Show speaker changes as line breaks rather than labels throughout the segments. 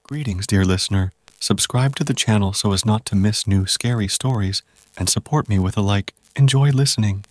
Greetings, dear listener. Subscribe to the channel so as not to miss new scary stories and support me with a like. Enjoy listening.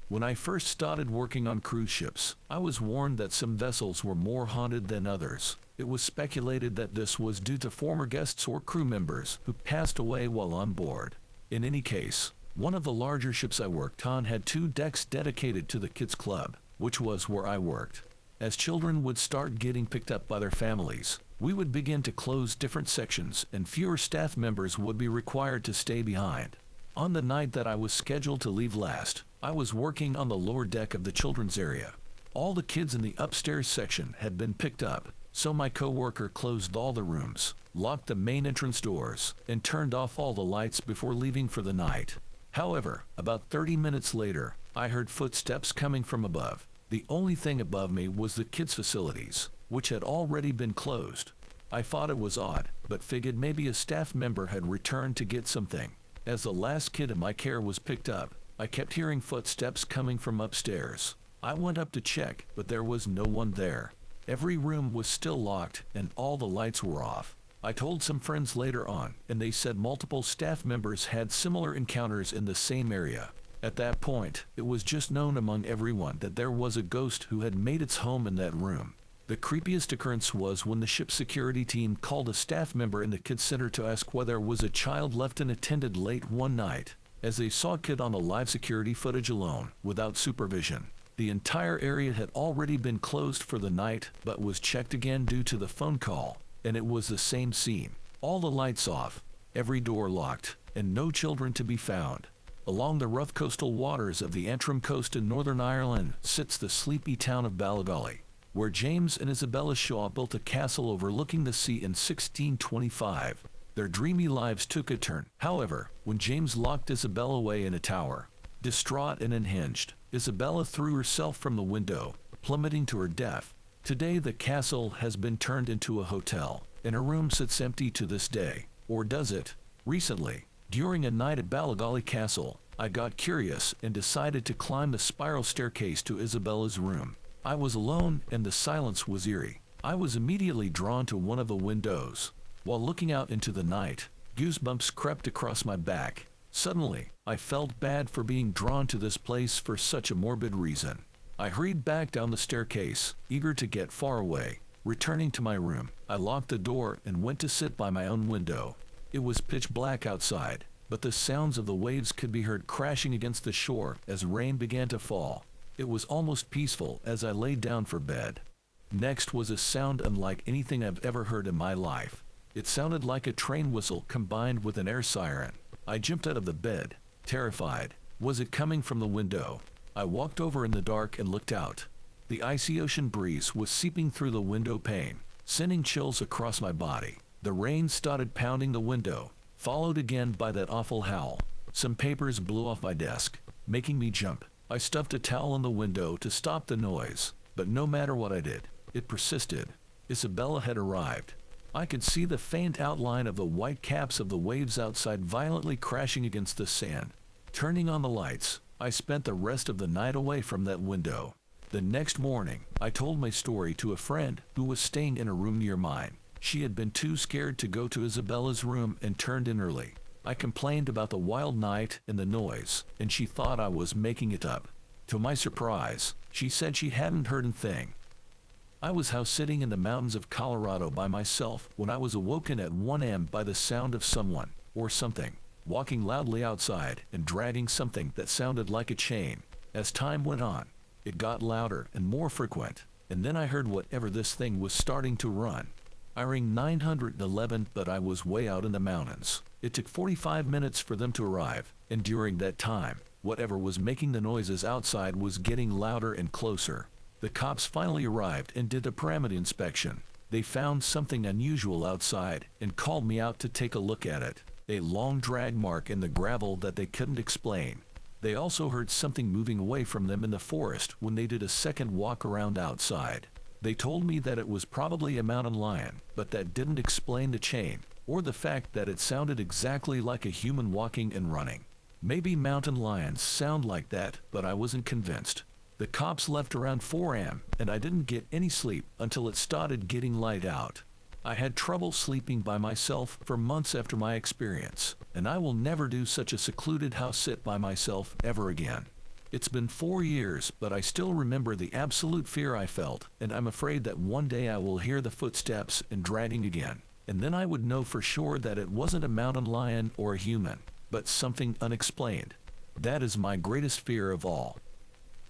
When I first started working on cruise ships, I was warned that some vessels were more haunted than others. It was speculated that this was due to former guests or crew members who passed away while on board. In any case, one of the larger ships I worked on had two decks dedicated to the kids' club, which was where I worked. As children would start getting picked up by their families, we would begin to close different sections and fewer staff members would be required to stay behind. On the night that I was scheduled to leave last, I was working on the lower deck of the children's area. All the kids in the upstairs section had been picked up, so my coworker closed all the rooms, locked the main entrance doors, and turned off all the lights before leaving for the night. However, about 30 minutes later, I heard footsteps coming from above. The only thing above me was the kids' facilities, which had already been closed. I thought it was odd, but figured maybe a staff member had returned to get something. As the last kid in my care was picked up, I kept hearing footsteps coming from upstairs. I went up to check, but there was no one there. Every room was still locked and all the lights were off. I told some friends later on, and they said multiple staff members had similar encounters in the same area. At that point, it was just known among everyone that there was a ghost who had made its home in that room. The creepiest occurrence was when the ship's security team called a staff member in the kids' center to ask whether was a child left unattended late one night, as they saw a kid on the live security footage alone, without supervision. The entire area had already been closed for the night, but was checked again due to the phone call, and it was the same scene. All the lights off, every door locked, and no children to be found. Along the rough coastal waters of the Antrim coast in Northern Ireland sits the sleepy town of Ballygally, where James and Isabella Shaw built a castle overlooking the sea in 1625. Their dreamy lives took a turn, however, when James locked Isabella away in a tower. Distraught and unhinged, Isabella threw herself from the window, plummeting to her death. Today the castle has been turned into a hotel, and her room sits empty to this day. Or does it? Recently, during a night at Ballygally Castle, I got curious and decided to climb the spiral staircase to Isabella's room. I was alone and the silence was eerie. I was immediately drawn to one of the windows. While looking out into the night, goosebumps crept across my back. Suddenly, I felt bad for being drawn to this place for such a morbid reason. I hurried back down the staircase, eager to get far away. Returning to my room, I locked the door and went to sit by my own window. It was pitch black outside, but the sounds of the waves could be heard crashing against the shore as rain began to fall. It was almost peaceful as I lay down for bed. Next was a sound unlike anything I've ever heard in my life. It sounded like a train whistle combined with an air siren. I jumped out of the bed, terrified. Was it coming from the window? I walked over in the dark and looked out. The icy ocean breeze was seeping through the window pane, sending chills across my body. The rain started pounding the window, followed again by that awful howl. Some papers blew off my desk, making me jump. I stuffed a towel in the window to stop the noise, but no matter what I did, it persisted. Isabella had arrived. I could see the faint outline of the white caps of the waves outside violently crashing against the sand. Turning on the lights, I spent the rest of the night away from that window. The next morning, I told my story to a friend who was staying in a room near mine. She had been too scared to go to Isabella's room and turned in early. I complained about the wild night and the noise, and she thought I was making it up. To my surprise, she said she hadn't heard a thing. I was house sitting in the mountains of Colorado by myself when I was awoken at 1 a.m. by the sound of someone, or something, walking loudly outside and dragging something that sounded like a chain. As time went on, it got louder and more frequent, and then I heard whatever this thing was starting to run. I rang 911, but I was way out in the mountains. It took 45 minutes for them to arrive, and during that time, whatever was making the noises outside was getting louder and closer. The cops finally arrived and did a parameter inspection. They found something unusual outside and called me out to take a look at it. A long drag mark in the gravel that they couldn't explain. They also heard something moving away from them in the forest when they did a second walk around outside. They told me that it was probably a mountain lion, but that didn't explain the chain, or the fact that it sounded exactly like a human walking and running. Maybe mountain lions sound like that, but I wasn't convinced. The cops left around 4 a.m., and I didn't get any sleep until it started getting light out. I had trouble sleeping by myself for months after my experience, and I will never do such a secluded house sit by myself ever again. It's been 4 years, but I still remember the absolute fear I felt, and I'm afraid that one day I will hear the footsteps and dragging again, and then I would know for sure that it wasn't a mountain lion or a human, but something unexplained. That is my greatest fear of all.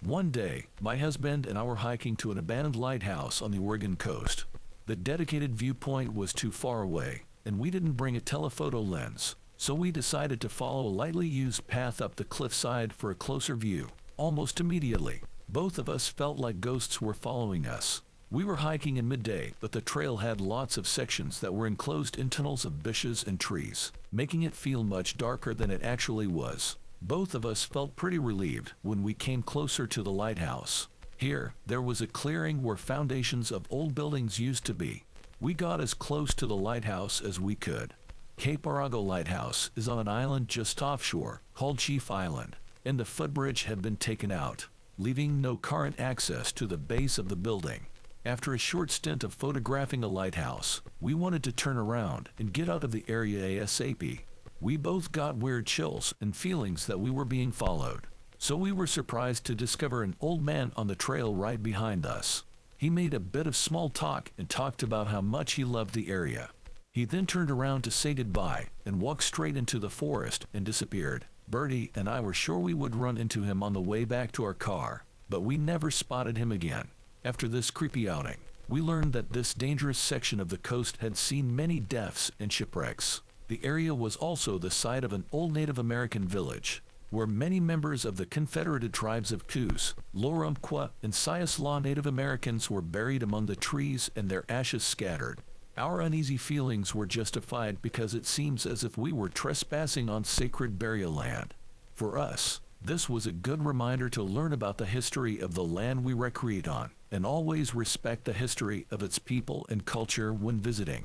One day, my husband and I were hiking to an abandoned lighthouse on the Oregon coast. The dedicated viewpoint was too far away, and we didn't bring a telephoto lens, so we decided to follow a lightly used path up the cliffside for a closer view. Almost immediately, both of us felt like ghosts were following us. We were hiking in midday, but the trail had lots of sections that were enclosed in tunnels of bushes and trees, making it feel much darker than it actually was. Both of us felt pretty relieved when we came closer to the lighthouse. Here, there was a clearing where foundations of old buildings used to be. We got as close to the lighthouse as we could. Cape Arago Lighthouse is on an island just offshore, called Chief Island, and the footbridge had been taken out, leaving no current access to the base of the building. After a short stint of photographing a lighthouse, we wanted to turn around and get out of the area ASAP. We both got weird chills and feelings that we were being followed, so we were surprised to discover an old man on the trail right behind us. He made a bit of small talk and talked about how much he loved the area. He then turned around to say goodbye and walked straight into the forest and disappeared. Bertie and I were sure we would run into him on the way back to our car, but we never spotted him again. After this creepy outing, we learned that this dangerous section of the coast had seen many deaths and shipwrecks. The area was also the site of an old Native American village, where many members of the Confederated tribes of Coos, Lorumpqua, and Siuslaw Native Americans were buried among the trees and their ashes scattered. Our uneasy feelings were justified because it seems as if we were trespassing on sacred burial land. For us, this was a good reminder to learn about the history of the land we recreate on, and always respect the history of its people and culture when visiting.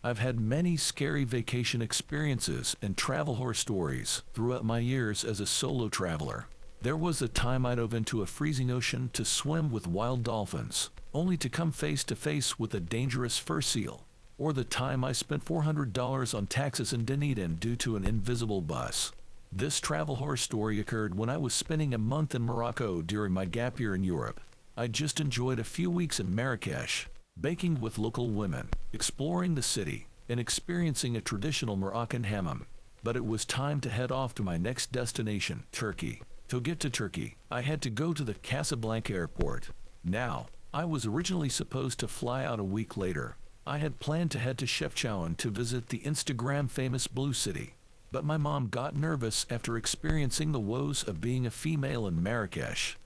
I've had many scary vacation experiences and travel horror stories throughout my years as a solo traveler. There was a time I dove into a freezing ocean to swim with wild dolphins, only to come face to face with a dangerous fur seal. Or the time I spent $400 on taxis in Dunedin due to an invisible bus. This travel horror story occurred when I was spending a month in Morocco during my gap year in Europe. I just enjoyed a few weeks in Marrakesh, baking with local women, exploring the city, and experiencing a traditional Moroccan hammam. But it was time to head off to my next destination, Turkey. To get to Turkey, I had to go to the Casablanca airport. Now, I was originally supposed to fly out a week later. I had planned to head to Chefchaouen to visit the Instagram-famous Blue City. But my mom got nervous after experiencing the woes of being a female in Marrakesh.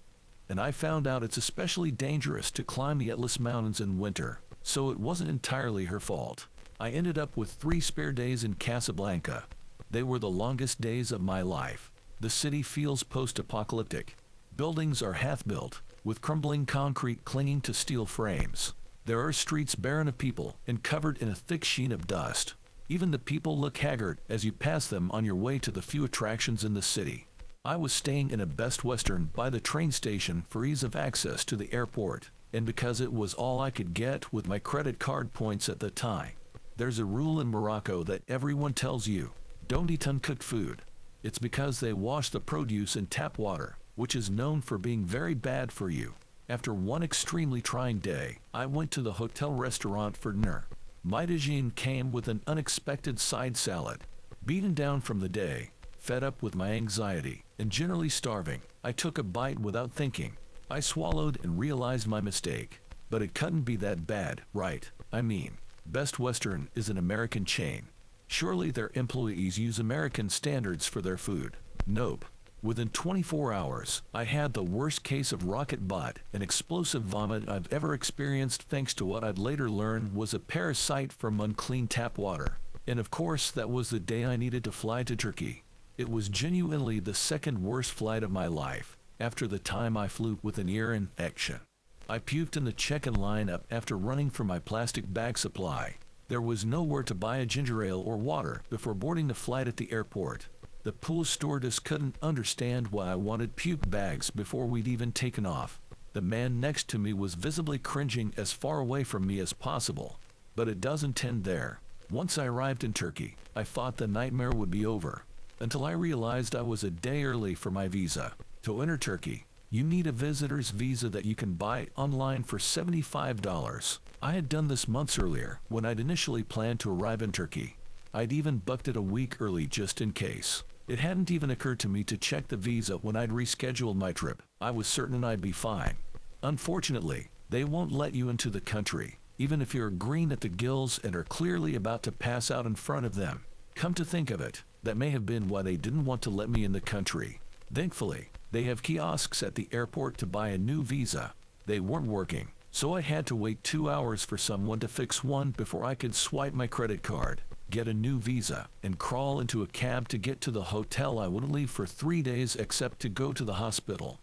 And I found out it's especially dangerous to climb the Atlas Mountains in winter, so it wasn't entirely her fault. I ended up with 3 spare days in Casablanca. They were the longest days of my life. The city feels post-apocalyptic. Buildings are half-built, with crumbling concrete clinging to steel frames. There are streets barren of people and covered in a thick sheen of dust. Even the people look haggard as you pass them on your way to the few attractions in the city. I was staying in a Best Western by the train station for ease of access to the airport, and because it was all I could get with my credit card points at the time. There's a rule in Morocco that everyone tells you, don't eat uncooked food. It's because they wash the produce in tap water, which is known for being very bad for you. After one extremely trying day, I went to the hotel restaurant for dinner. My déjeuner came with an unexpected side salad. Beaten down from the day, fed up with my anxiety, and generally starving, I took a bite without thinking. I swallowed and realized my mistake. But it couldn't be that bad, right? I mean, Best Western is an American chain. Surely their employees use American standards for their food. Nope. Within 24 hours, I had the worst case of rocket butt and explosive vomit I've ever experienced, thanks to what I'd later learn was a parasite from unclean tap water. And of course, that was the day I needed to fly to Turkey. It was genuinely the second worst flight of my life, after the time I flew with an ear infection. I puked in the check-in lineup after running for my plastic bag supply. There was nowhere to buy a ginger ale or water before boarding the flight at the airport. The pool stewardess couldn't understand why I wanted puke bags before we'd even taken off. The man next to me was visibly cringing as far away from me as possible. But it doesn't end there. Once I arrived in Turkey, I thought the nightmare would be over, until I realized I was a day early for my visa. To enter Turkey, you need a visitor's visa that you can buy online for $75. I had done this months earlier when I'd initially planned to arrive in Turkey. I'd even booked it a week early just in case. It hadn't even occurred to me to check the visa when I'd rescheduled my trip. I was certain I'd be fine. Unfortunately, they won't let you into the country, even if you're green at the gills and are clearly about to pass out in front of them. Come to think of it, that may have been why they didn't want to let me in the country. Thankfully, they have kiosks at the airport to buy a new visa. They weren't working, so I had to wait 2 hours for someone to fix one before I could swipe my credit card, get a new visa, and crawl into a cab to get to the hotel I wouldn't leave for 3 days except to go to the hospital.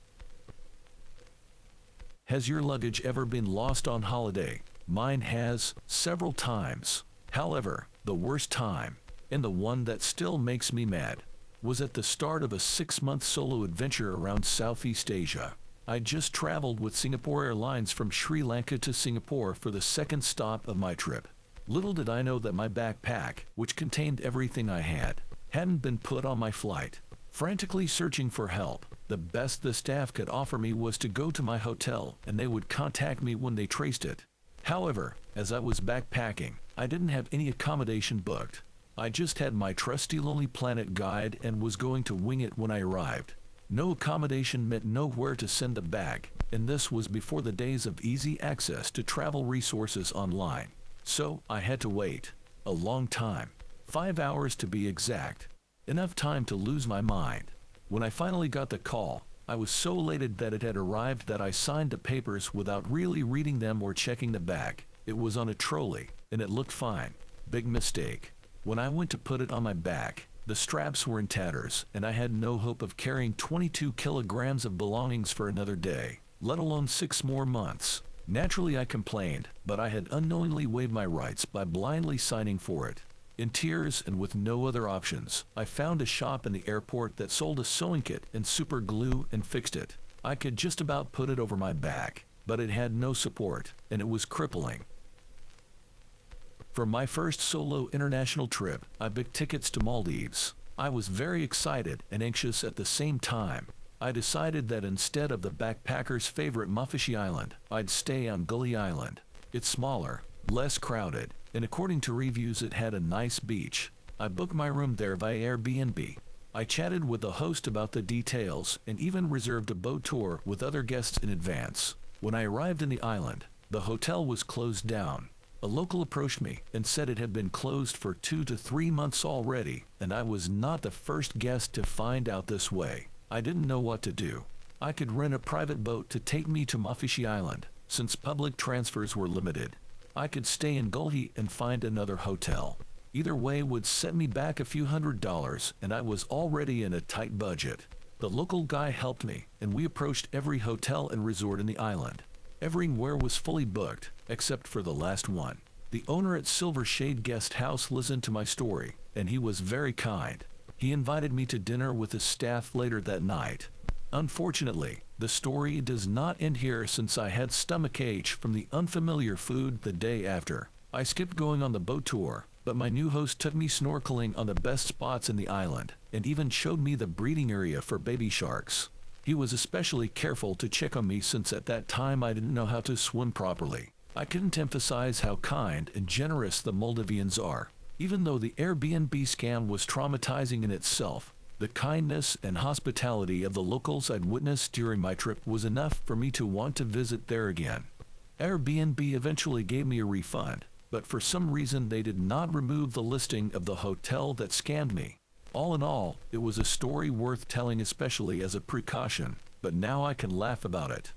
Has your luggage ever been lost on holiday? Mine has, several times. However, the worst time, and the one that still makes me mad, was at the start of a 6-month solo adventure around Southeast Asia. I just traveled with Singapore Airlines from Sri Lanka to Singapore for the second stop of my trip. Little did I know that my backpack, which contained everything I had, hadn't been put on my flight. Frantically searching for help, the best the staff could offer me was to go to my hotel and they would contact me when they traced it. However, as I was backpacking, I didn't have any accommodation booked. I just had my trusty Lonely Planet guide and was going to wing it when I arrived. No accommodation meant nowhere to send the bag, and this was before the days of easy access to travel resources online. So I had to wait. A long time. 5 hours to be exact. Enough time to lose my mind. When I finally got the call, I was so elated that it had arrived that I signed the papers without really reading them or checking the bag. It was on a trolley, and it looked fine. Big mistake. When I went to put it on my back, the straps were in tatters, and I had no hope of carrying 22 kilograms of belongings for another day, let alone 6 more months. Naturally, I complained, but I had unknowingly waived my rights by blindly signing for it. In tears and with no other options, I found a shop in the airport that sold a sewing kit and super glue and fixed it. I could just about put it over my back, but it had no support, and it was crippling. For my first solo international trip, I booked tickets to Maldives. I was very excited and anxious at the same time. I decided that instead of the backpacker's favorite Mafishi Island, I'd stay on Gully Island. It's smaller, less crowded, and according to reviews it had a nice beach. I booked my room there via Airbnb. I chatted with the host about the details and even reserved a boat tour with other guests in advance. When I arrived in the island, the hotel was closed down. A local approached me and said it had been closed for 2 to 3 months already, and I was not the first guest to find out this way. I didn't know what to do. I could rent a private boat to take me to Mafishi Island, since public transfers were limited. I could stay in Gulhi and find another hotel. Either way would set me back a few $100s, and I was already in a tight budget. The local guy helped me, and we approached every hotel and resort in the island. Everywhere was fully booked, except for the last one. The owner at Silver Shade Guest House listened to my story, and he was very kind. He invited me to dinner with his staff later that night. Unfortunately, the story does not end here since I had stomachache from the unfamiliar food the day after. I skipped going on the boat tour, but my new host took me snorkeling on the best spots in the island, and even showed me the breeding area for baby sharks. He was especially careful to check on me since at that time I didn't know how to swim properly. I couldn't emphasize how kind and generous the Maldivians are. Even though the Airbnb scam was traumatizing in itself, the kindness and hospitality of the locals I'd witnessed during my trip was enough for me to want to visit there again. Airbnb eventually gave me a refund, but for some reason they did not remove the listing of the hotel that scammed me. All in all, it was a story worth telling, especially as a precaution, but now I can laugh about it.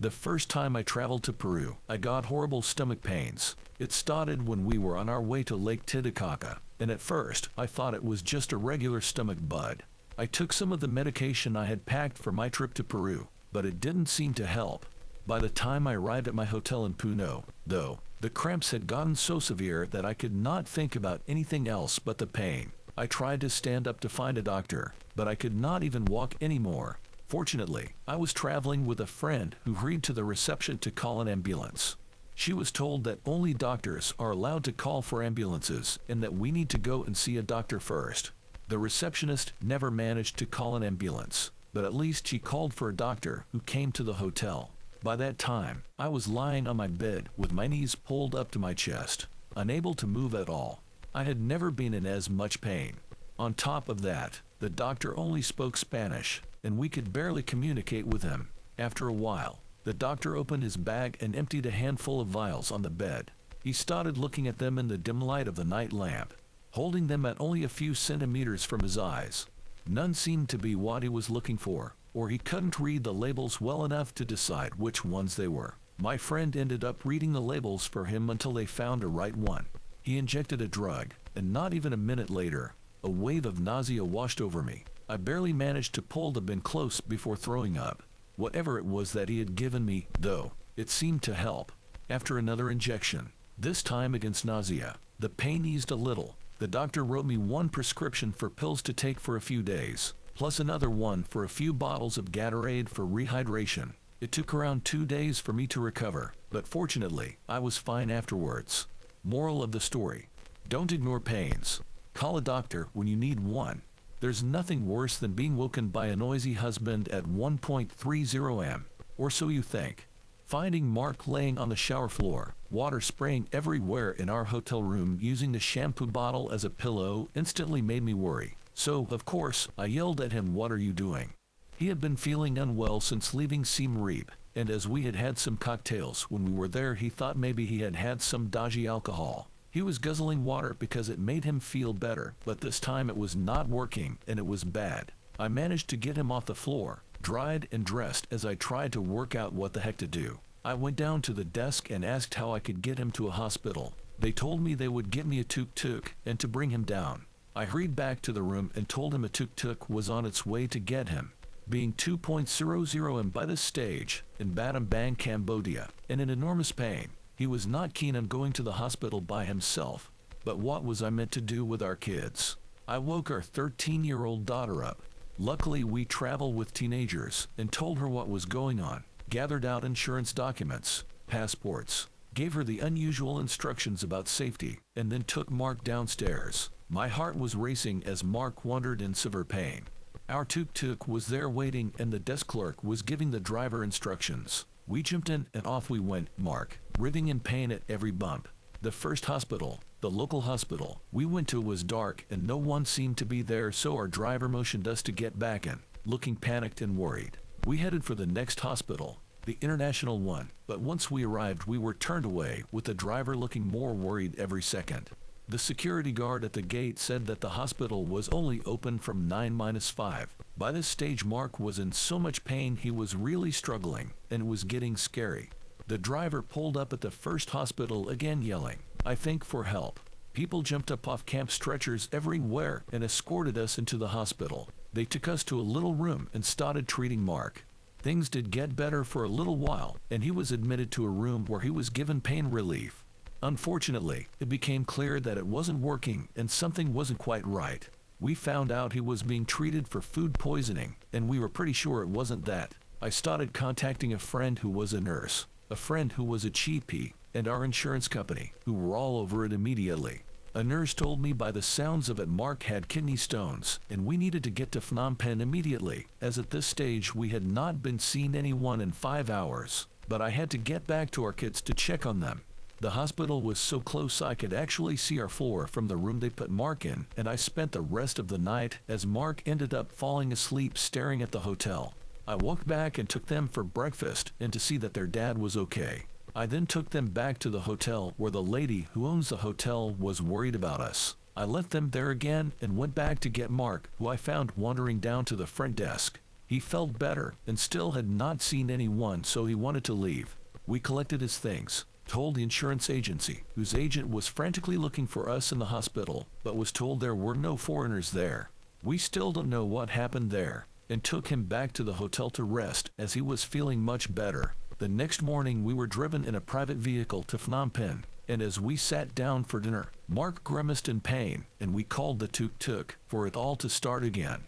The first time I traveled to Peru, I got horrible stomach pains. It started when we were on our way to Lake Titicaca, and at first I thought it was just a regular stomach bug. I took some of the medication I had packed for my trip to Peru, but it didn't seem to help. By the time I arrived at my hotel in Puno, though, the cramps had gotten so severe that I could not think about anything else but the pain. I tried to stand up to find a doctor, but I could not even walk anymore. Fortunately, I was traveling with a friend who hurried to the reception to call an ambulance. She was told that only doctors are allowed to call for ambulances and that we need to go and see a doctor first. The receptionist never managed to call an ambulance, but at least she called for a doctor who came to the hotel. By that time, I was lying on my bed with my knees pulled up to my chest, unable to move at all. I had never been in as much pain. On top of that, the doctor only spoke Spanish, and we could barely communicate with him. After a while, the doctor opened his bag and emptied a handful of vials on the bed. He started looking at them in the dim light of the night lamp, holding them at only a few centimeters from his eyes. None seemed to be what he was looking for, or he couldn't read the labels well enough to decide which ones they were. My friend ended up reading the labels for him until they found a right one. He injected a drug, and not even a minute later, a wave of nausea washed over me. I barely managed to pull the bin close before throwing up. Whatever it was that he had given me, though, it seemed to help. After another injection, this time against nausea, the pain eased a little. The doctor wrote me one prescription for pills to take for a few days, plus another one for a few bottles of Gatorade for rehydration. It took around 2 days for me to recover, but fortunately, I was fine afterwards. Moral of the story: don't ignore pains. Call a doctor when you need one. There's nothing worse than being woken by a noisy husband at 1:30 am, or so you think. Finding Mark laying on the shower floor, water spraying everywhere in our hotel room using the shampoo bottle as a pillow instantly made me worry. So, of course, I yelled at him, "What are you doing?" He had been feeling unwell since leaving Siem Reap, and as we had had some cocktails when we were there, he thought maybe he had had some dodgy alcohol. He was guzzling water because it made him feel better, but this time it was not working and it was bad. I managed to get him off the floor, dried and dressed as I tried to work out what the heck to do. I went down to the desk and asked how I could get him to a hospital. They told me they would give me a tuk-tuk and to bring him down. I hurried back to the room and told him a tuk-tuk was on its way to get him. Being 2.00 m by this stage, in Battambang, Cambodia, and in enormous pain, he was not keen on going to the hospital by himself. But what was I meant to do with our kids? I woke our 13-year-old daughter up. Luckily, we travel with teenagers, and told her what was going on, gathered out insurance documents, passports, gave her the unusual instructions about safety, and then took Mark downstairs. My heart was racing as Mark wandered in severe pain. Our tuk-tuk was there waiting and the desk clerk was giving the driver instructions. We jumped in and off we went, Mark, writhing in pain at every bump. The first hospital, the local hospital, we went to was dark and no one seemed to be there, so our driver motioned us to get back in, looking panicked and worried. We headed for the next hospital, the international one, but once we arrived we were turned away, with the driver looking more worried every second. The security guard at the gate said that the hospital was only open from 9-5. By this stage Mark was in so much pain he was really struggling, and it was getting scary. The driver pulled up at the first hospital again yelling, I think, for help. People jumped up off camp stretchers everywhere and escorted us into the hospital. They took us to a little room and started treating Mark. Things did get better for a little while, and he was admitted to a room where he was given pain relief. Unfortunately, it became clear that it wasn't working and something wasn't quite right. We found out he was being treated for food poisoning, and we were pretty sure it wasn't that. I started contacting a friend who was a nurse, a friend who was a GP, and our insurance company, who were all over it immediately. A nurse told me by the sounds of it Mark had kidney stones, and we needed to get to Phnom Penh immediately, as at this stage we had not been seeing anyone in 5 hours. But I had to get back to our kids to check on them. The hospital was so close I could actually see our floor from the room they put Mark in, and I spent the rest of the night as Mark ended up falling asleep staring at the hotel. I walked back and took them for breakfast and to see that their dad was okay. I then took them back to the hotel where the lady who owns the hotel was worried about us. I left them there again and went back to get Mark, who I found wandering down to the front desk. He felt better and still had not seen anyone, so he wanted to leave. We collected his things, told the insurance agency, whose agent was frantically looking for us in the hospital, but was told there were no foreigners there. We still don't know what happened there, and took him back to the hotel to rest as he was feeling much better. The next morning we were driven in a private vehicle to Phnom Penh. and as we sat down for dinner, Mark grimaced in pain, and we called the tuk-tuk for it all to start again.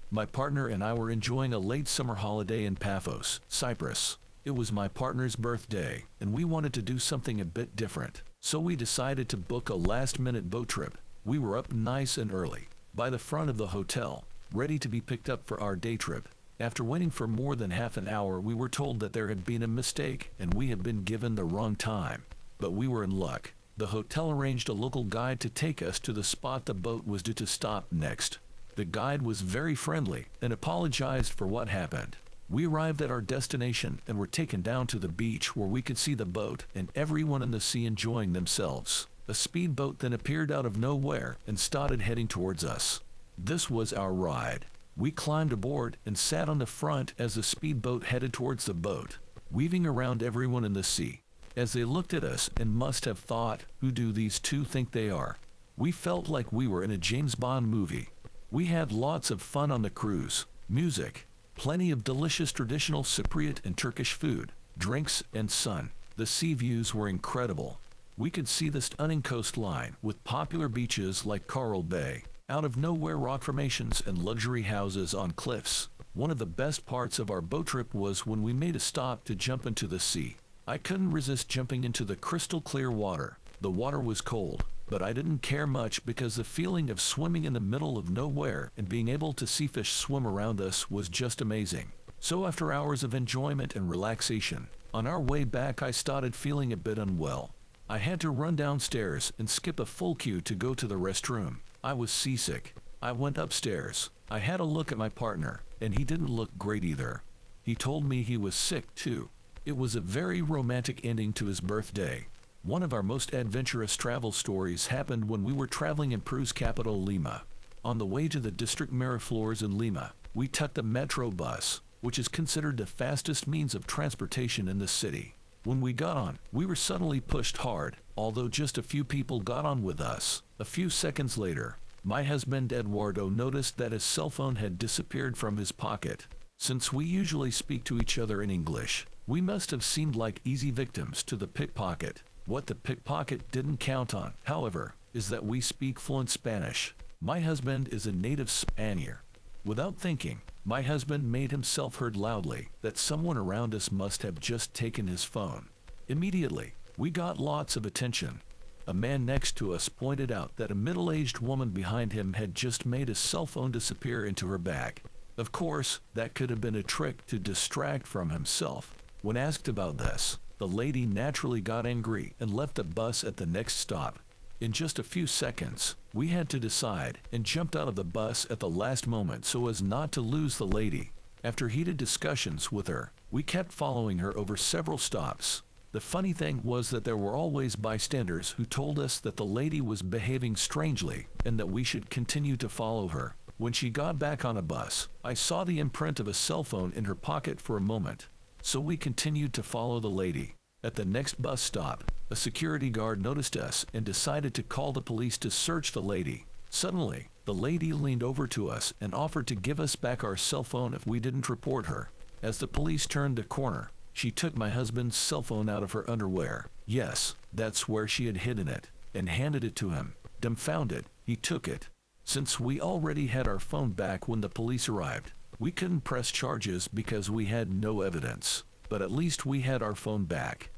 My partner and I were enjoying a late summer holiday in Paphos, Cyprus. It was my partner's birthday, and we wanted to do something a bit different, so we decided to book a last-minute boat trip. We were up nice and early, by the front of the hotel, ready to be picked up for our day trip. After waiting for more than half an hour, we were told that there had been a mistake and we had been given the wrong time. But we were in luck. The hotel arranged a local guide to take us to the spot the boat was due to stop next. The guide was very friendly and apologized for what happened. We arrived at our destination and were taken down to the beach where we could see the boat and everyone in the sea enjoying themselves. A speedboat then appeared out of nowhere and started heading towards us. This was our ride. We climbed aboard and sat on the front as the speedboat headed towards the boat, weaving around everyone in the sea. As they looked at us and must have thought, who do these two think they are? We felt like we were in a James Bond movie. We had lots of fun on the cruise, music, plenty of delicious traditional Cypriot and Turkish food, drinks, and sun. The sea views were incredible. We could see the stunning coastline with popular beaches like Coral Bay, out of nowhere rock formations and luxury houses on cliffs. One of the best parts of our boat trip was when we made a stop to jump into the sea. I couldn't resist jumping into the crystal clear water. The water was cold, but I didn't care much because the feeling of swimming in the middle of nowhere and being able to see fish swim around us was just amazing. So after hours of enjoyment and relaxation, on our way back I started feeling a bit unwell. I had to run downstairs and skip a full queue to go to the restroom. I was seasick. I went upstairs. I had a look at my partner, and he didn't look great either. He told me he was sick too. It was a very romantic ending to his birthday. One of our most adventurous travel stories happened when we were traveling in Peru's capital, Lima. On the way to the district Miraflores in Lima, we took the metro bus, which is considered the fastest means of transportation in the city. When we got on, we were suddenly pushed hard, although just a few people got on with us. A few seconds later, my husband Eduardo noticed that his cell phone had disappeared from his pocket. Since we usually speak to each other in English, we must have seemed like easy victims to the pickpocket. What the pickpocket didn't count on, however, is that we speak fluent Spanish. My husband is a native Spaniard. Without thinking, my husband made himself heard loudly that someone around us must have just taken his phone. Immediately, we got lots of attention. A man next to us pointed out that a middle-aged woman behind him had just made his cell phone disappear into her bag. Of course, that could have been a trick to distract from himself. When asked about this, the lady naturally got angry and left the bus at the next stop. In just a few seconds, we had to decide and jumped out of the bus at the last moment so as not to lose the lady. After heated discussions with her, we kept following her over several stops. The funny thing was that there were always bystanders who told us that the lady was behaving strangely and that we should continue to follow her. When she got back on a bus, I saw the imprint of a cell phone in her pocket for a moment. So we continued to follow the lady. At the next bus stop, a security guard noticed us and decided to call the police to search the lady. Suddenly, the lady leaned over to us and offered to give us back our cell phone if we didn't report her. As the police turned the corner, she took my husband's cell phone out of her underwear. Yes, that's where she had hidden it, and handed it to him. Dumbfounded, he took it. Since we already had our phone back when the police arrived, we couldn't press charges because we had no evidence. But at least we had our phone back.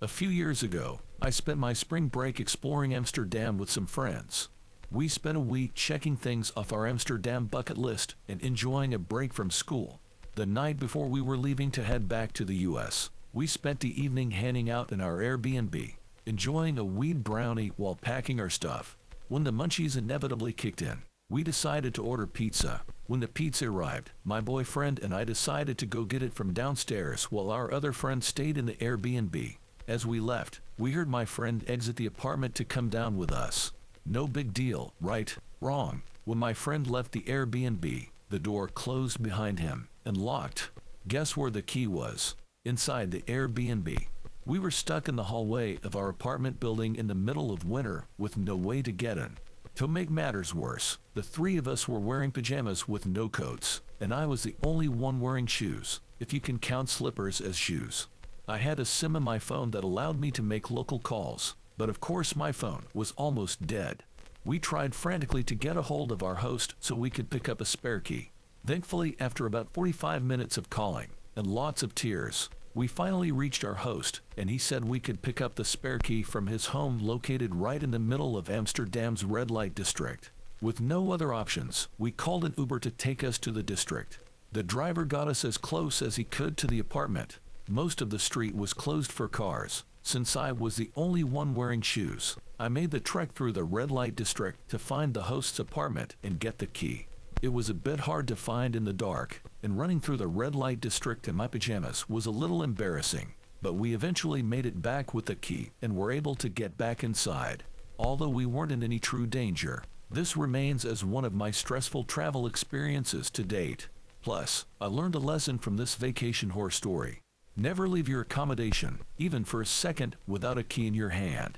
A few years ago, I spent my spring break exploring Amsterdam with some friends. We spent a week checking things off our Amsterdam bucket list and enjoying a break from school. The night before we were leaving to head back to the US, we spent the evening hanging out in our Airbnb, enjoying a weed brownie while packing our stuff. When the munchies inevitably kicked in, we decided to order pizza. When the pizza arrived, my boyfriend and I decided to go get it from downstairs while our other friend stayed in the Airbnb. As we left, we heard my friend exit the apartment to come down with us. No big deal, right? Wrong. When my friend left the Airbnb, the door closed behind him and locked. Guess where the key was? Inside the Airbnb. We were stuck in the hallway of our apartment building in the middle of winter with no way to get in. To make matters worse, the three of us were wearing pajamas with no coats, and I was the only one wearing shoes, if you can count slippers as shoes. I had a SIM in my phone that allowed me to make local calls, but of course my phone was almost dead. We tried frantically to get a hold of our host so we could pick up a spare key. Thankfully, after about 45 minutes of calling and lots of tears, we finally reached our host, and he said we could pick up the spare key from his home located right in the middle of Amsterdam's red light district. With no other options, we called an Uber to take us to the district. The driver got us as close as he could to the apartment. Most of the street was closed for cars. Since I was the only one wearing shoes, I made the trek through the red light district to find the host's apartment and get the key. It was a bit hard to find in the dark, and running through the red light district in my pajamas was a little embarrassing, but we eventually made it back with the key and were able to get back inside. Although we weren't in any true danger, this remains as one of my stressful travel experiences to date. Plus, I learned a lesson from this vacation horror story. Never leave your accommodation, even for a second, without a key in your hand.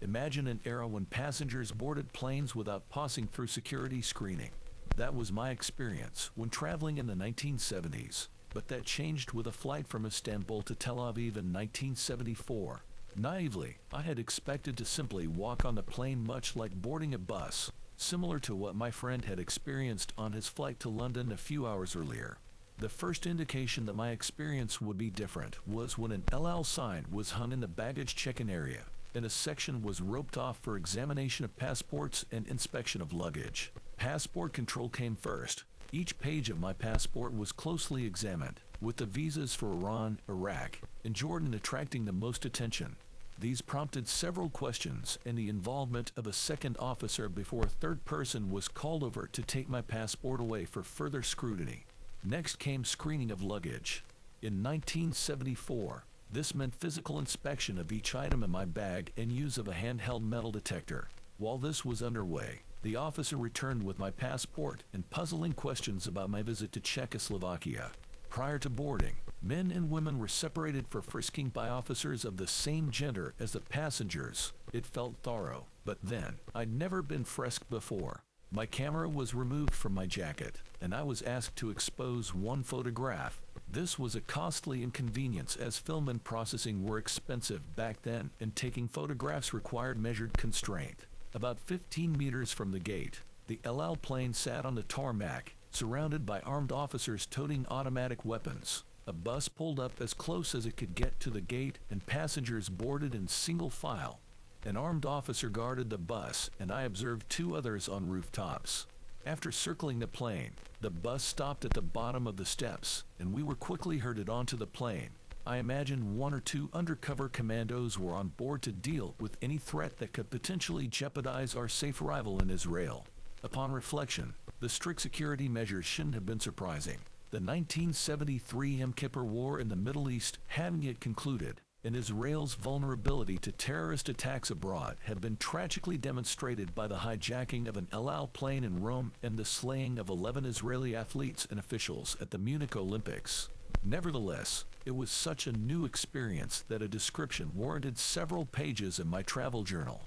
Imagine an era when passengers boarded planes without passing through security screening. That was my experience when traveling in the 1970s, but that changed with a flight from Istanbul to Tel Aviv in 1974. Naively, I had expected to simply walk on the plane, much like boarding a bus, similar to what my friend had experienced on his flight to London a few hours earlier. The first indication that my experience would be different was when an El sign was hung in the baggage check-in area, and a section was roped off for examination of passports and inspection of luggage. Passport control came first. Each page of my passport was closely examined, with the visas for Iran, Iraq, and Jordan attracting the most attention. These prompted several questions and the involvement of a second officer before a third person was called over to take my passport away for further scrutiny. Next came screening of luggage. In 1974, this meant physical inspection of each item in my bag and use of a handheld metal detector. While this was underway, the officer returned with my passport and puzzling questions about my visit to Czechoslovakia. Prior to boarding, men and women were separated for frisking by officers of the same gender as the passengers. It felt thorough, but then, I'd never been frisked before. My camera was removed from my jacket, and I was asked to expose one photograph. This was a costly inconvenience as film and processing were expensive back then, and taking photographs required measured constraint. About 15 meters from the gate, the El plane sat on the tarmac, surrounded by armed officers toting automatic weapons. A bus pulled up as close as it could get to the gate, and passengers boarded in single file. An armed officer guarded the bus, and I observed two others on rooftops. After circling the plane, the bus stopped at the bottom of the steps, and we were quickly herded onto the plane. I imagine one or two undercover commandos were on board to deal with any threat that could potentially jeopardize our safe arrival in Israel. Upon reflection, the strict security measures shouldn't have been surprising. The 1973 Yom Kippur War in the Middle East hadn't yet concluded, and Israel's vulnerability to terrorist attacks abroad had been tragically demonstrated by the hijacking of an El Al plane in Rome and the slaying of 11 Israeli athletes and officials at the Munich Olympics. Nevertheless, it was such a new experience that a description warranted several pages in my travel journal.